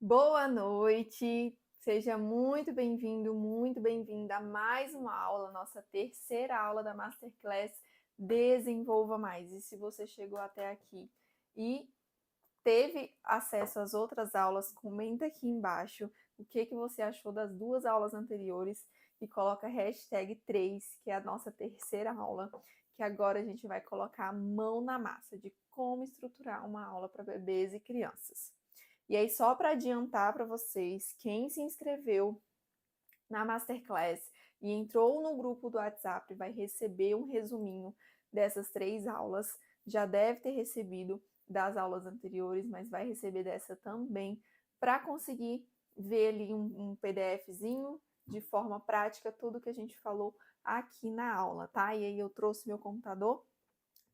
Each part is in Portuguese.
Boa noite, seja muito bem-vindo, muito bem-vinda a mais uma aula, nossa terceira aula da Masterclass Desenvolva Mais. E se você chegou até aqui e teve acesso às outras aulas, comenta aqui embaixo o que você achou das duas aulas anteriores e coloca a hashtag 3, que é a nossa terceira aula, que agora a gente vai colocar a mão na massa de como estruturar uma aula para bebês e crianças. E aí, só para adiantar para vocês, quem se inscreveu na Masterclass e entrou no grupo do WhatsApp vai receber um resuminho dessas 3 aulas. Já deve ter recebido das aulas anteriores, mas vai receber dessa também, para conseguir ver ali um PDFzinho de forma prática tudo que a gente falou aqui na aula, tá? E aí eu trouxe meu computador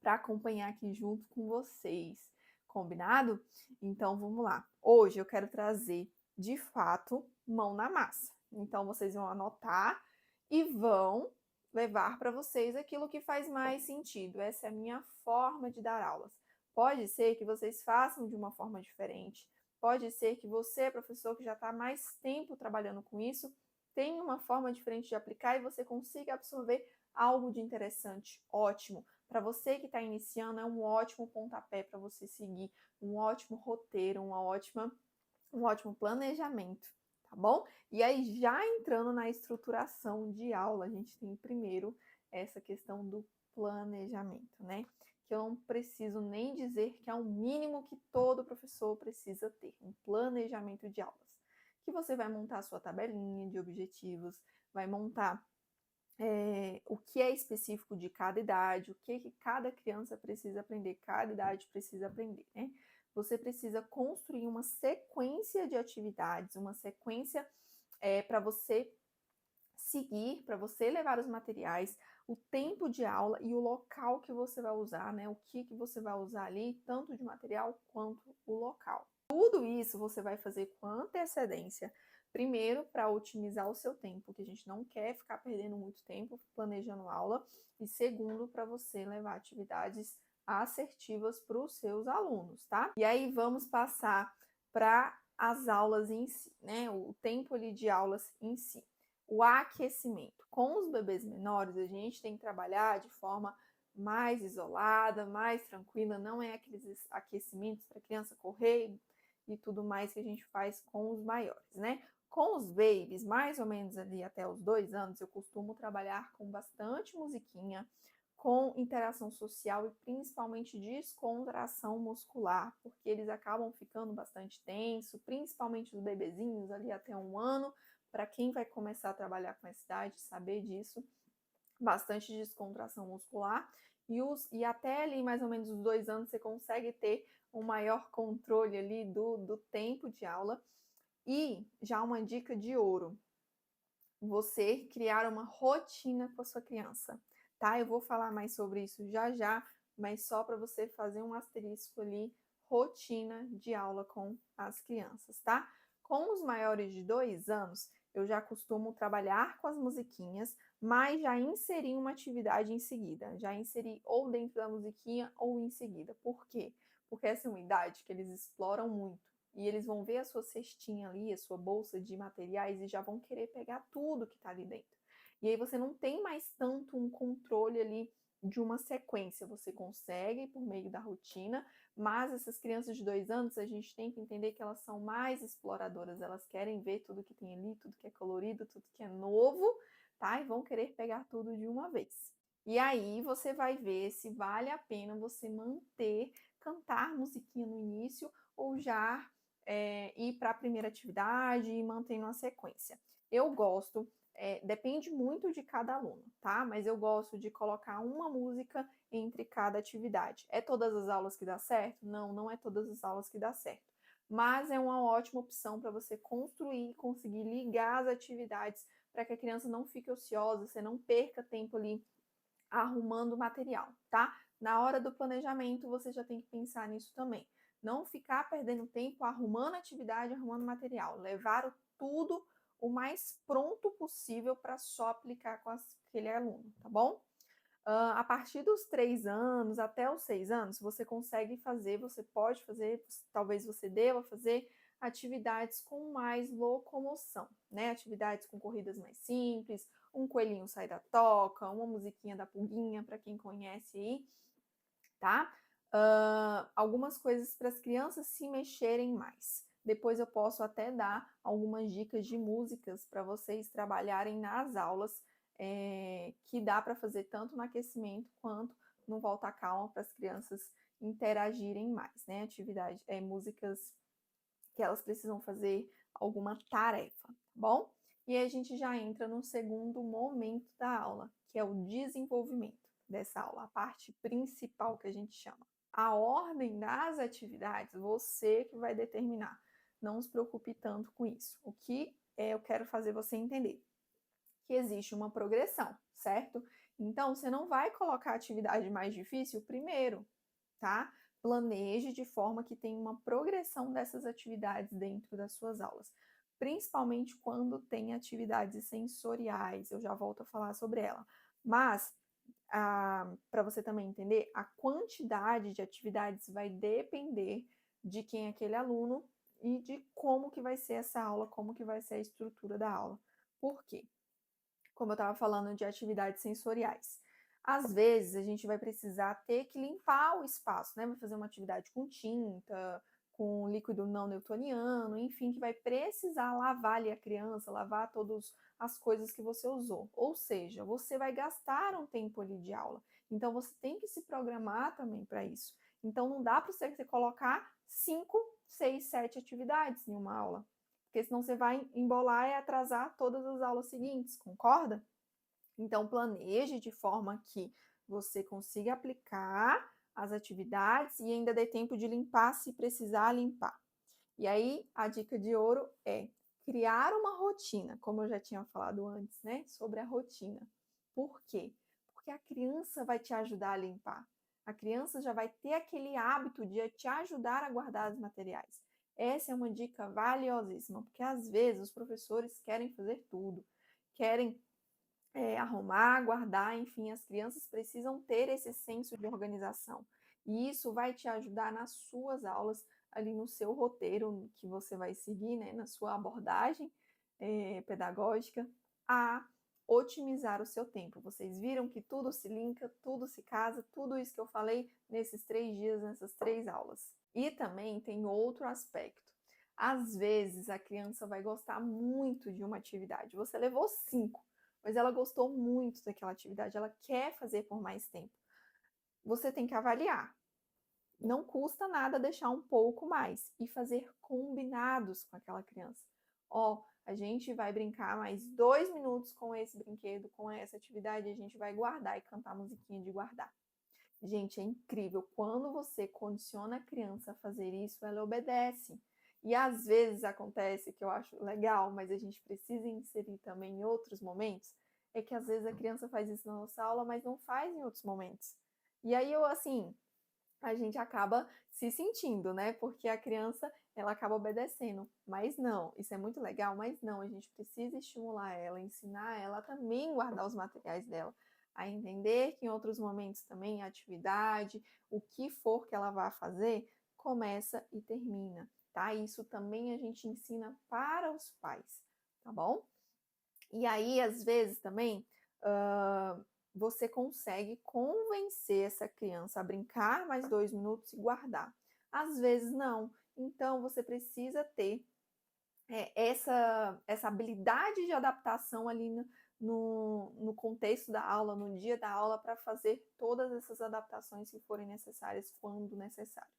para acompanhar aqui junto com vocês. Combinado? Então vamos lá. Hoje eu quero trazer, de fato, mão na massa. Então vocês vão anotar e vão levar para vocês aquilo que faz mais sentido. Essa é a minha forma de dar aulas. Pode ser que vocês façam de uma forma diferente. Pode ser que você, professor, que já está mais tempo trabalhando com isso, tenha uma forma diferente de aplicar e você consiga absorver algo de interessante. Ótimo. Para você que está iniciando, é um ótimo pontapé para você seguir, um ótimo roteiro, um ótimo planejamento, tá bom? E aí, já entrando na estruturação de aula, a gente tem primeiro essa questão do planejamento, né? Que eu não preciso nem dizer que é o mínimo que todo professor precisa ter, um planejamento de aulas. Que você vai montar a sua tabelinha de objetivos, vai montar o que é específico de cada idade, o que cada criança precisa aprender, cada idade precisa aprender, né? Você precisa construir uma sequência de atividades, uma sequência para você seguir, para você levar os materiais, o tempo de aula e o local que você vai usar, né? O que você vai usar ali, tanto de material quanto o local. Tudo isso você vai fazer com antecedência. Primeiro, para otimizar o seu tempo, que a gente não quer ficar perdendo muito tempo planejando aula. E segundo, para você levar atividades assertivas para os seus alunos, tá? E aí vamos passar para as aulas em si, né? O tempo ali de aulas em si. O aquecimento. Com os bebês menores, a gente tem que trabalhar de forma mais isolada, mais tranquila, não é aqueles aquecimentos para a criança correr e tudo mais que a gente faz com os maiores, né? Com os babies, mais ou menos ali até os 2 anos, eu costumo trabalhar com bastante musiquinha, com interação social e principalmente descontração muscular, porque eles acabam ficando bastante tenso, principalmente os bebezinhos ali até 1 ano. Para quem vai começar a trabalhar com essa idade, saber disso, bastante descontração muscular. E até ali, mais ou menos, os 2 anos, você consegue ter um maior controle ali do tempo de aula. E já uma dica de ouro, você criar uma rotina com a sua criança, tá? Eu vou falar mais sobre isso já já, mas só para você fazer um asterisco ali, rotina de aula com as crianças, tá? Com os maiores de 2 anos, eu já costumo trabalhar com as musiquinhas, mas já inseri uma atividade em seguida, já inseri ou dentro da musiquinha ou em seguida. Por quê? Porque essa é uma idade que eles exploram muito e eles vão ver a sua cestinha ali, a sua bolsa de materiais e já vão querer pegar tudo que está ali dentro. E aí você não tem mais tanto um controle ali de uma sequência, você consegue por meio da rotina, mas essas crianças de 2 anos, a gente tem que entender que elas são mais exploradoras, elas querem ver tudo que tem ali, tudo que é colorido, tudo que é novo, tá? E vão querer pegar tudo de uma vez. E aí você vai ver se vale a pena você manter, cantar musiquinha no início ou já ir para a primeira atividade e mantendo a sequência. Eu gosto, depende muito de cada aluno, tá? Mas eu gosto de colocar uma música entre cada atividade. É todas as aulas que dá certo? Não, não é todas as aulas que dá certo. Mas é uma ótima opção para você construir, conseguir ligar as atividades para que a criança não fique ociosa, você não perca tempo ali arrumando material, tá? Na hora do planejamento, você já tem que pensar nisso também. Não ficar perdendo tempo arrumando atividade, arrumando material. Levar tudo o mais pronto possível para só aplicar com aquele aluno, tá bom? A partir dos 3 anos até os 6 anos, você consegue fazer, você pode fazer, talvez você deva fazer atividades com mais locomoção, né? Atividades com corridas mais simples, um coelhinho sai da toca, uma musiquinha da pulguinha, para quem conhece aí, tá? Algumas coisas para as crianças se mexerem mais. Depois eu posso até dar algumas dicas de músicas para vocês trabalharem nas aulas, que dá para fazer tanto no aquecimento quanto no volta calma para as crianças interagirem mais, né? Atividade, músicas que elas precisam fazer alguma tarefa, tá bom? E aí a gente já entra no segundo momento da aula, que é o desenvolvimento dessa aula, a parte principal que a gente chama. A ordem das atividades, você que vai determinar. Não se preocupe tanto com isso. O que eu quero fazer você entender? Que existe uma progressão, certo? Então, você não vai colocar a atividade mais difícil primeiro, tá? Planeje de forma que tenha uma progressão dessas atividades dentro das suas aulas, principalmente quando tem atividades sensoriais. Eu já volto a falar sobre ela. Mas, para você também entender, a quantidade de atividades vai depender de quem é aquele aluno e de como que vai ser essa aula, como que vai ser a estrutura da aula. Por quê? Como eu estava falando de atividades sensoriais. Às vezes a gente vai precisar ter que limpar o espaço, né? Vai fazer uma atividade com tinta, com líquido não newtoniano, enfim, que vai precisar lavar ali a criança, lavar todas as coisas que você usou. Ou seja, você vai gastar um tempo ali de aula. Então você tem que se programar também para isso. Então não dá para você colocar 5, 6, 7 atividades em uma aula, porque senão você vai embolar e atrasar todas as aulas seguintes, concorda? Então, planeje de forma que você consiga aplicar as atividades e ainda dê tempo de limpar se precisar limpar. E aí, a dica de ouro é criar uma rotina, como eu já tinha falado antes, né? Sobre a rotina. Por quê? Porque a criança vai te ajudar a limpar. A criança já vai ter aquele hábito de te ajudar a guardar os materiais. Essa é uma dica valiosíssima, porque às vezes os professores querem fazer tudo, querem arrumar, guardar, enfim, as crianças precisam ter esse senso de organização. E isso vai te ajudar nas suas aulas, ali no seu roteiro que você vai seguir, né, na sua abordagem pedagógica, a otimizar o seu tempo. Vocês viram que tudo se linka, tudo se casa, tudo isso que eu falei nesses 3 dias, nessas 3 aulas. E também tem outro aspecto. Às vezes a criança vai gostar muito de uma atividade. Você levou 5, mas ela gostou muito daquela atividade, ela quer fazer por mais tempo. Você tem que avaliar. Não custa nada deixar um pouco mais e fazer combinados com aquela criança. Ó, a gente vai brincar mais 2 minutos com esse brinquedo, com essa atividade, a gente vai guardar e cantar a musiquinha de guardar. Gente, é incrível. Quando você condiciona a criança a fazer isso, ela obedece. E às vezes acontece, que eu acho legal, mas a gente precisa inserir também em outros momentos, é que às vezes a criança faz isso na nossa aula, mas não faz em outros momentos. E aí a gente acaba se sentindo, né? Porque a criança, ela acaba obedecendo. Mas não, isso é muito legal, mas não, a gente precisa estimular ela, ensinar ela a também guardar os materiais dela, a entender que em outros momentos também a atividade, o que for que ela vá fazer, começa e termina, tá? Isso também a gente ensina para os pais, tá bom? E aí, às vezes também, você consegue convencer essa criança a brincar mais 2 minutos e guardar. Às vezes não. Então, você precisa ter essa habilidade de adaptação ali no contexto da aula, no dia da aula, para fazer todas essas adaptações que forem necessárias quando necessário.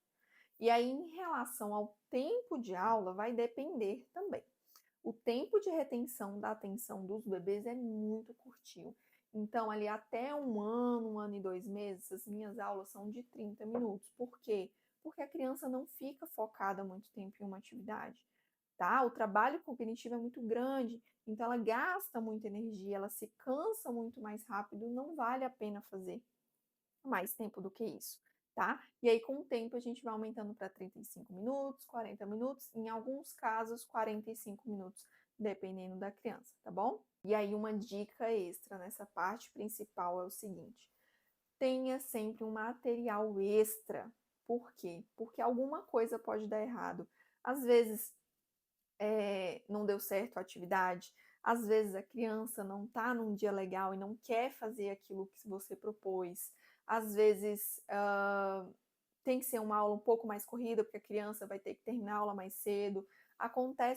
E aí, em relação ao tempo de aula, vai depender também. O tempo de retenção da atenção dos bebês é muito curtinho. Então, ali até 1 ano e 2 meses, as minhas aulas são de 30 minutos. Por quê? Porque a criança não fica focada muito tempo em uma atividade, tá? O trabalho cognitivo é muito grande, então ela gasta muita energia, ela se cansa muito mais rápido, não vale a pena fazer mais tempo do que isso, tá? E aí, com o tempo, a gente vai aumentando para 35 minutos, 40 minutos, em alguns casos, 45 minutos, dependendo da criança, tá bom? E aí, uma dica extra nessa parte principal é o seguinte: tenha sempre um material extra. Por quê? Porque alguma coisa pode dar errado. Às vezes, não deu certo a atividade. Às vezes a criança não está num dia legal e não quer fazer aquilo que você propôs. Às vezes tem que ser uma aula um pouco mais corrida, porque a criança vai ter que terminar a aula mais cedo.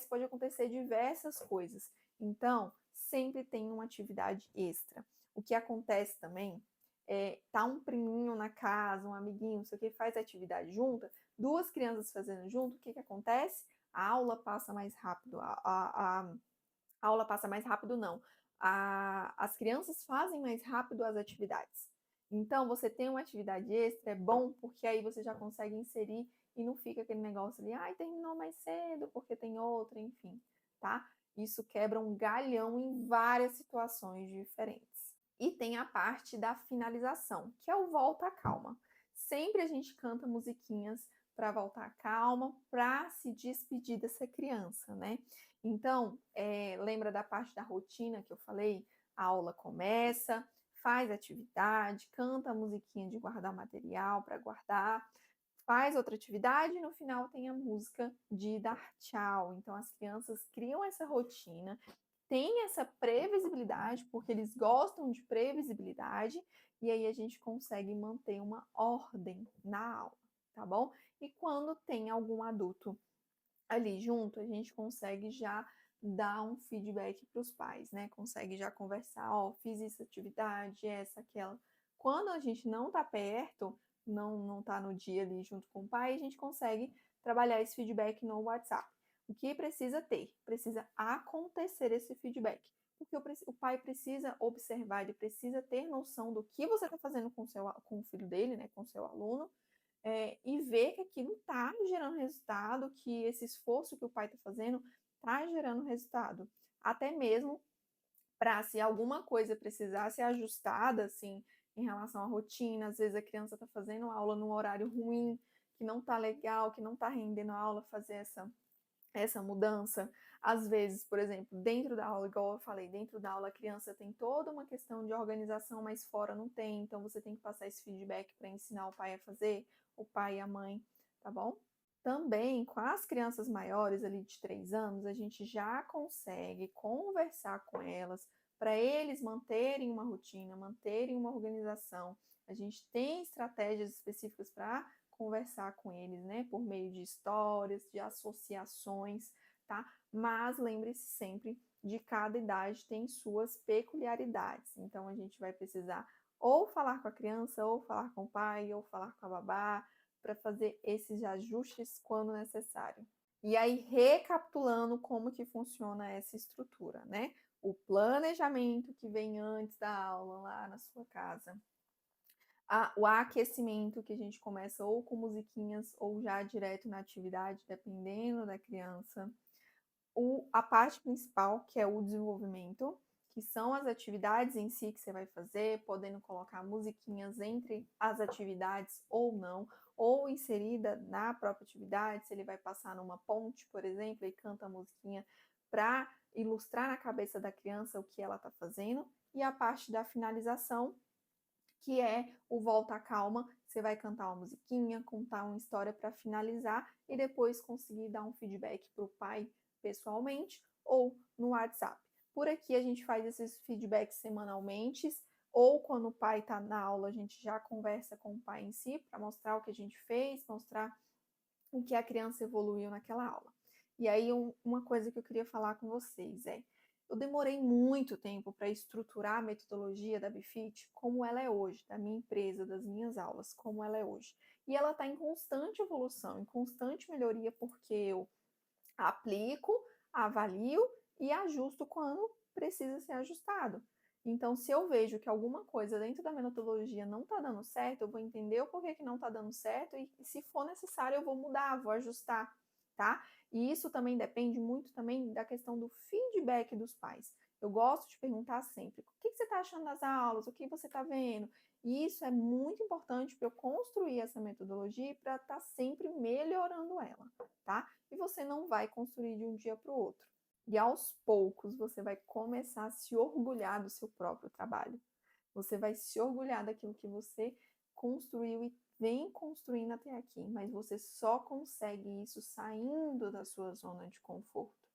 Pode acontecer diversas coisas. Então, sempre tem uma atividade extra. O que acontece também tá um priminho na casa, um amiguinho, não sei o que, faz atividade junta, duas crianças fazendo junto, o que acontece? A aula passa mais rápido, a aula passa mais rápido, não. As crianças fazem mais rápido as atividades. Então, você tem uma atividade extra, é bom, porque aí você já consegue inserir e não fica aquele negócio ali, ai, terminou mais cedo, porque tem outra, enfim, tá? Isso quebra um galhão em várias situações diferentes. E tem a parte da finalização, que é o volta à calma. Sempre a gente canta musiquinhas para voltar à calma, para se despedir dessa criança, né? Então, lembra da parte da rotina que eu falei? A aula começa, faz atividade, canta a musiquinha de guardar material para guardar, faz outra atividade e no final tem a música de dar tchau. Então, as crianças criam essa rotina, têm essa previsibilidade, porque eles gostam de previsibilidade, e aí a gente consegue manter uma ordem na aula, tá bom? E quando tem algum adulto ali junto, a gente consegue já dar um feedback para os pais, né? Consegue já conversar, ó, fiz essa atividade, essa, aquela. Quando a gente não tá perto, não tá no dia ali junto com o pai, a gente consegue trabalhar esse feedback no WhatsApp. O que precisa ter? Precisa acontecer esse feedback. Porque o pai precisa observar, ele precisa ter noção do que você está fazendo com o filho dele, né, com o seu aluno, e ver que aquilo está gerando resultado, que esse esforço que o pai está fazendo está gerando resultado. Até mesmo para, se alguma coisa precisar ser ajustada, assim, em relação à rotina, às vezes a criança está fazendo aula num horário ruim, que não está legal, que não está rendendo a aula, fazer essa mudança. Às vezes, por exemplo, dentro da aula, igual eu falei, dentro da aula a criança tem toda uma questão de organização, mas fora não tem, então você tem que passar esse feedback para ensinar o pai a fazer, o pai e a mãe, tá bom? Também com as crianças maiores ali de 3 anos, a gente já consegue conversar com elas para eles manterem uma rotina, manterem uma organização. A gente tem estratégias específicas para conversar com eles, né, por meio de histórias, de associações, tá? Mas lembre-se sempre de cada idade tem suas peculiaridades. Então a gente vai precisar ou falar com a criança, ou falar com o pai, ou falar com a babá, para fazer esses ajustes quando necessário. E aí, recapitulando como que funciona essa estrutura, né? O planejamento que vem antes da aula lá na sua casa, o aquecimento que a gente começa ou com musiquinhas ou já direto na atividade, dependendo da criança. A parte principal, que é o desenvolvimento, que são as atividades em si que você vai fazer, podendo colocar musiquinhas entre as atividades ou não, ou inserida na própria atividade, se ele vai passar numa ponte, por exemplo, e canta a musiquinha para ilustrar na cabeça da criança o que ela está fazendo, e a parte da finalização, que é o volta à calma. Você vai cantar uma musiquinha, contar uma história para finalizar e depois conseguir dar um feedback para o pai pessoalmente ou no WhatsApp. Por aqui a gente faz esses feedbacks semanalmente, ou quando o pai está na aula, a gente já conversa com o pai em si para mostrar o que a gente fez, mostrar o que a criança evoluiu naquela aula. E aí, uma coisa que eu queria falar com vocês eu demorei muito tempo para estruturar a metodologia da BFIT como ela é hoje, da minha empresa, das minhas aulas, como ela é hoje. E ela está em constante evolução, em constante melhoria, porque eu aplico, avalio e ajusto quando precisa ser ajustado. Então, se eu vejo que alguma coisa dentro da metodologia não está dando certo, eu vou entender o porquê que não está dando certo e, se for necessário, eu vou mudar, vou ajustar, tá? E isso também depende muito também da questão do feedback dos pais. Eu gosto de perguntar sempre: o que você está achando das aulas? O que você está vendo? E isso é muito importante para eu construir essa metodologia e para estar sempre melhorando ela, tá? E você não vai construir de um dia para o outro. E aos poucos você vai começar a se orgulhar do seu próprio trabalho. Você vai se orgulhar daquilo que você construiu e vem construindo até aqui, mas você só consegue isso saindo da sua zona de conforto.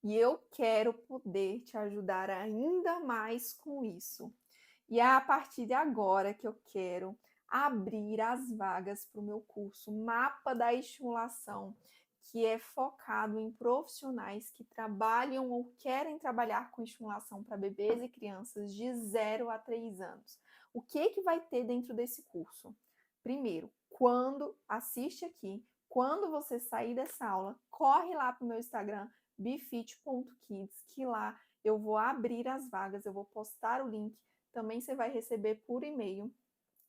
E eu quero poder te ajudar ainda mais com isso. E é a partir de agora que eu quero abrir as vagas para o meu curso Mapa da Estimulação, que é focado em profissionais que trabalham ou querem trabalhar com estimulação para bebês e crianças de 0 a 3 anos. O que vai ter dentro desse curso? Primeiro, assiste aqui, quando você sair dessa aula, corre lá para o meu Instagram, bfit.kids, que lá eu vou abrir as vagas, eu vou postar o link, também você vai receber por e-mail,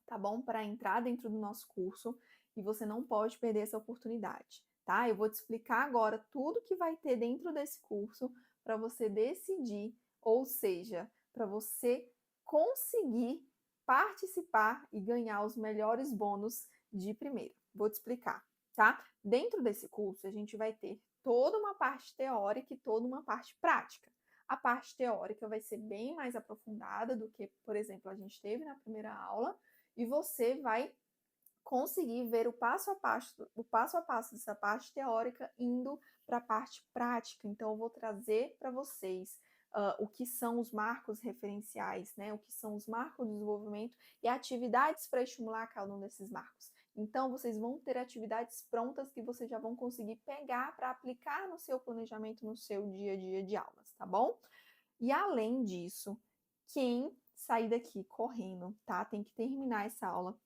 tá bom? Para entrar dentro do nosso curso e você não pode perder essa oportunidade, tá? Eu vou te explicar agora tudo que vai ter dentro desse curso para você decidir, ou seja, para você conseguir participar e ganhar os melhores bônus de primeiro. Vou te explicar, tá? Dentro desse curso, a gente vai ter toda uma parte teórica e toda uma parte prática. A parte teórica vai ser bem mais aprofundada do que, por exemplo, a gente teve na primeira aula, e você vai conseguir ver o passo a passo dessa parte teórica indo para a parte prática. Então, eu vou trazer para vocês o que são os marcos referenciais, né? O que são os marcos de desenvolvimento e atividades para estimular cada um desses marcos. Então, vocês vão ter atividades prontas que vocês já vão conseguir pegar para aplicar no seu planejamento, no seu dia a dia de aulas, tá bom? E além disso, quem sair daqui correndo, tá? Tem que terminar essa aula.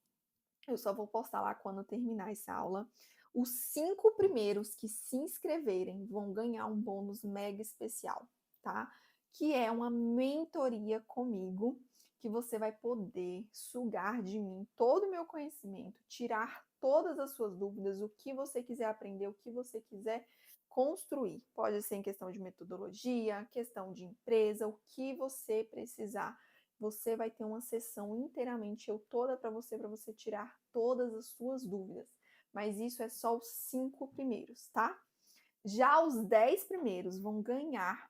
Eu só vou postar lá quando terminar essa aula. Os 5 primeiros que se inscreverem vão ganhar um bônus mega especial, tá? Que é uma mentoria comigo, que você vai poder sugar de mim todo o meu conhecimento, tirar todas as suas dúvidas, o que você quiser aprender, o que você quiser construir. Pode ser em questão de metodologia, questão de empresa, o que você precisar. Você vai ter uma sessão inteiramente eu toda para você tirar todas as suas dúvidas. Mas isso é só os 5 primeiros, tá? Já os 10 primeiros vão ganhar,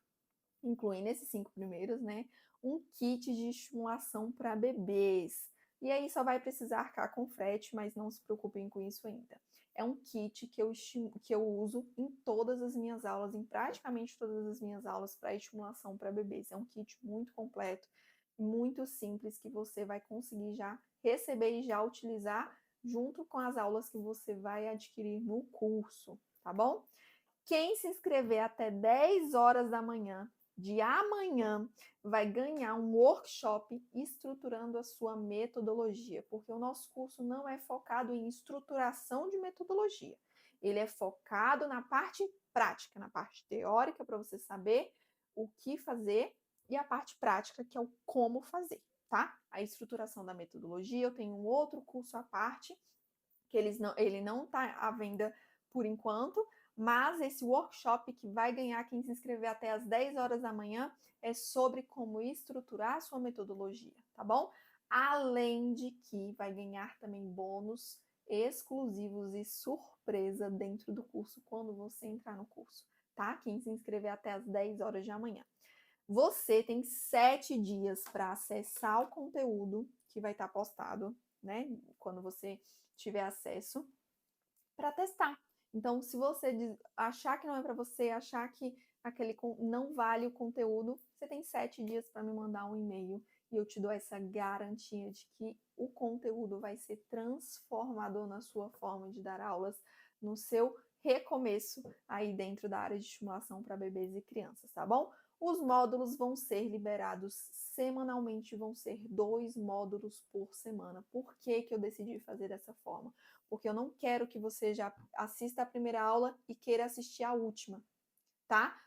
incluindo esses 5 primeiros, né, um kit de estimulação para bebês. E aí só vai precisar arcar com frete, mas não se preocupem com isso ainda. É um kit que eu uso em todas as minhas aulas, em praticamente todas as minhas aulas para estimulação para bebês. É um kit muito completo, muito simples, que você vai conseguir já receber e já utilizar junto com as aulas que você vai adquirir no curso, tá bom? Quem se inscrever até 10 horas da manhã de amanhã vai ganhar um workshop estruturando a sua metodologia, porque o nosso curso não é focado em estruturação de metodologia. Ele é focado na parte prática, na parte teórica, para você saber o que fazer, e a parte prática, que é o como fazer, tá? A estruturação da metodologia, eu tenho um outro curso à parte, que ele não está à venda por enquanto, mas esse workshop que vai ganhar quem se inscrever até às 10 horas da manhã é sobre como estruturar a sua metodologia, tá bom? Além de que vai ganhar também bônus exclusivos e surpresa dentro do curso quando você entrar no curso, tá? Quem se inscrever até às 10 horas de amanhã. Você tem 7 dias para acessar o conteúdo que vai estar postado, né? Quando você tiver acesso, para testar. Então, se você achar que não é para você, achar que aquele não vale o conteúdo, você tem 7 dias para me mandar um e-mail e eu te dou essa garantia de que o conteúdo vai ser transformador na sua forma de dar aulas, no seu recomeço aí dentro da área de estimulação para bebês e crianças, tá bom? Os módulos vão ser liberados semanalmente, vão ser 2 módulos por semana. Por que eu decidi fazer dessa forma? Porque eu não quero que você já assista a primeira aula e queira assistir a última, tá?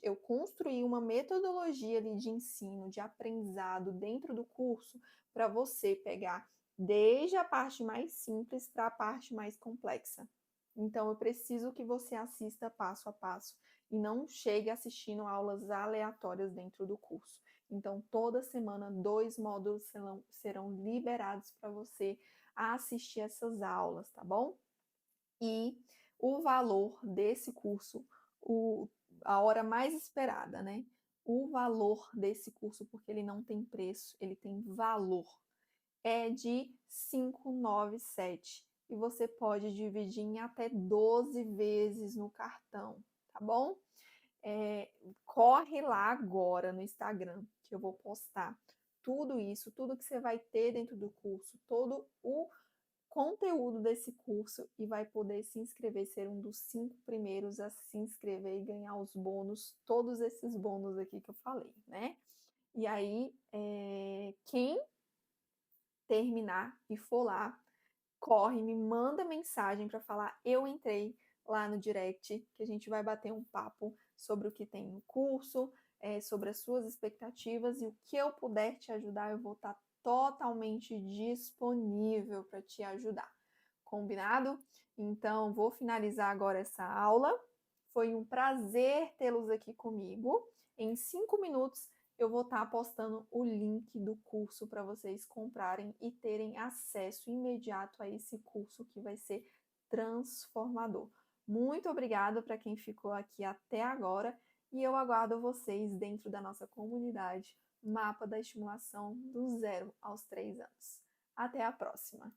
Eu construí uma metodologia ali de ensino, de aprendizado dentro do curso para você pegar desde a parte mais simples para a parte mais complexa. Então, eu preciso que você assista passo a passo e não chegue assistindo aulas aleatórias dentro do curso. Então, toda semana, 2 módulos serão liberados para você assistir essas aulas, tá bom? E o valor desse curso, a hora mais esperada, né? O valor desse curso, porque ele não tem preço, ele tem valor, é de 597 e você pode dividir em até 12 vezes no cartão, tá bom? corre lá agora no Instagram, que eu vou postar tudo isso, tudo que você vai ter dentro do curso, todo o conteúdo desse curso e vai poder se inscrever, ser um dos 5 primeiros a se inscrever e ganhar os bônus, todos esses bônus aqui que eu falei, né? E aí, quem terminar e for lá, corre, me manda mensagem para falar eu entrei lá no direct, que a gente vai bater um papo sobre o que tem no curso, sobre as suas expectativas e o que eu puder te ajudar, eu vou estar totalmente disponível para te ajudar. Combinado? Então, vou finalizar agora essa aula. Foi um prazer tê-los aqui comigo. Em 5 minutos eu vou estar postando o link do curso para vocês comprarem e terem acesso imediato a esse curso que vai ser transformador. Muito obrigada para quem ficou aqui até agora e eu aguardo vocês dentro da nossa comunidade Mapa da Estimulação do 0 aos 3 anos. Até a próxima!